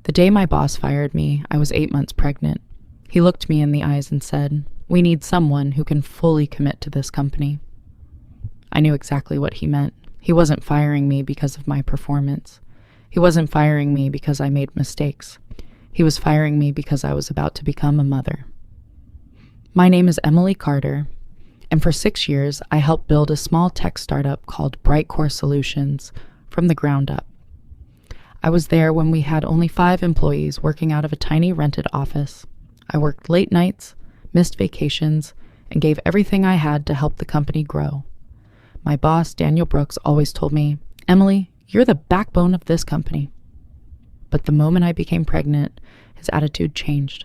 The day my boss fired me, I was 8 months pregnant. He looked me in the eyes and said, "We need someone who can fully commit to this company." I knew exactly what he meant. He wasn't firing me because of my performance. He wasn't firing me because I made mistakes. He was firing me because I was about to become a mother. My name is Emily Carter, and for 6 years, I helped build a small tech startup called Brightcore Solutions from the ground up. I was there when we had only 5 employees working out of a tiny rented office. I worked late nights, missed vacations, and gave everything I had to help the company grow. My boss, Daniel Brooks, always told me, "Emily, you're the backbone of this company." But the moment I became pregnant, his attitude changed.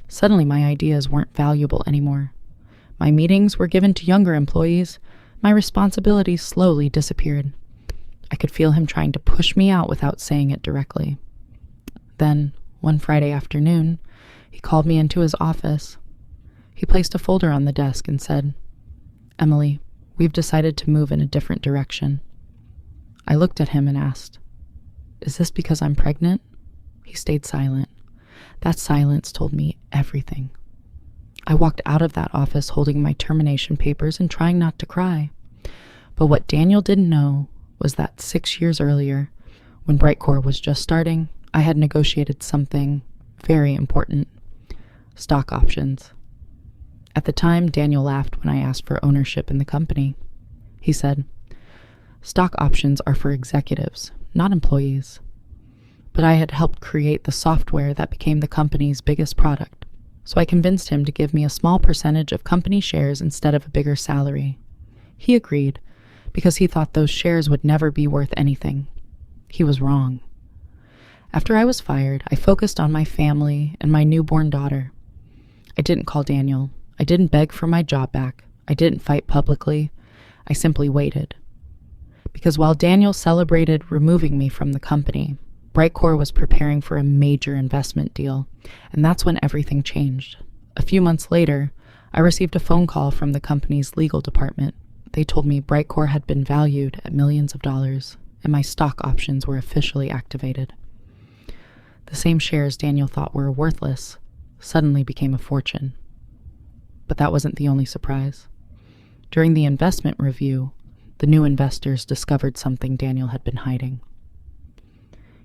Suddenly, my ideas weren't valuable anymore. My meetings were given to younger employees. My responsibilities slowly disappeared. I could feel him trying to push me out without saying it directly. Then, one Friday afternoon, he called me into his office. He placed a folder on the desk and said, "Emily, we've decided to move in a different direction." I looked at him and asked, "Is this because I'm pregnant?" He stayed silent. That silence told me everything. I walked out of that office holding my termination papers and trying not to cry. But what Daniel didn't know was that 6 years earlier, when Brightcore was just starting, I had negotiated something very important: stock options. At the time, Daniel laughed when I asked for ownership in the company. He said, "Stock options are for executives, not employees." But I had helped create the software that became the company's biggest product, so I convinced him to give me a small percentage of company shares instead of a bigger salary. He agreed, because he thought those shares would never be worth anything. He was wrong. After I was fired, I focused on my family and my newborn daughter. I didn't call Daniel. I didn't beg for my job back. I didn't fight publicly. I simply waited. Because while Daniel celebrated removing me from the company, Brightcore was preparing for a major investment deal, and that's when everything changed. A few months later, I received a phone call from the company's legal department. They told me Brightcore had been valued at millions of dollars, and my stock options were officially activated. The same shares Daniel thought were worthless suddenly became a fortune. But that wasn't the only surprise. During the investment review, the new investors discovered something Daniel had been hiding.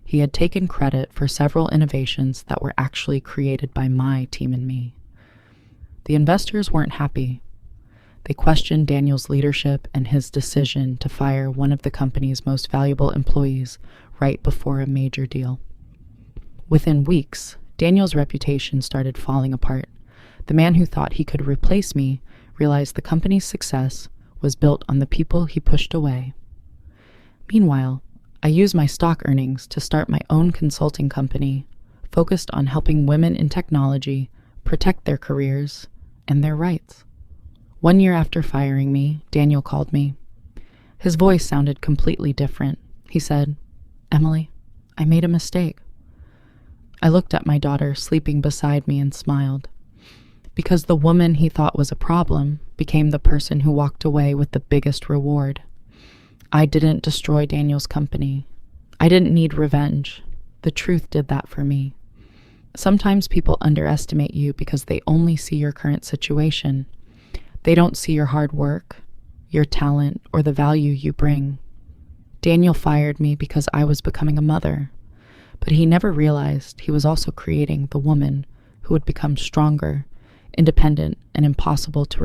He had taken credit for several innovations that were actually created by my team and me. The investors weren't happy. They questioned Daniel's leadership and his decision to fire one of the company's most valuable employees right before a major deal. Within weeks, Daniel's reputation started falling apart. The man who thought he could replace me realized the company's success was built on the people he pushed away. Meanwhile, I used my stock earnings to start my own consulting company, focused on helping women in technology protect their careers and their rights. 1 year after firing me, Daniel called me. His voice sounded completely different. He said, "Emily, I made a mistake." I looked at my daughter sleeping beside me and smiled. Because the woman he thought was a problem became the person who walked away with the biggest reward. I didn't destroy Daniel's company. I didn't need revenge. The truth did that for me. Sometimes people underestimate you because they only see your current situation. They don't see your hard work, your talent, or the value you bring. Daniel fired me because I was becoming a mother, but he never realized he was also creating the woman who would become stronger, independent, and impossible to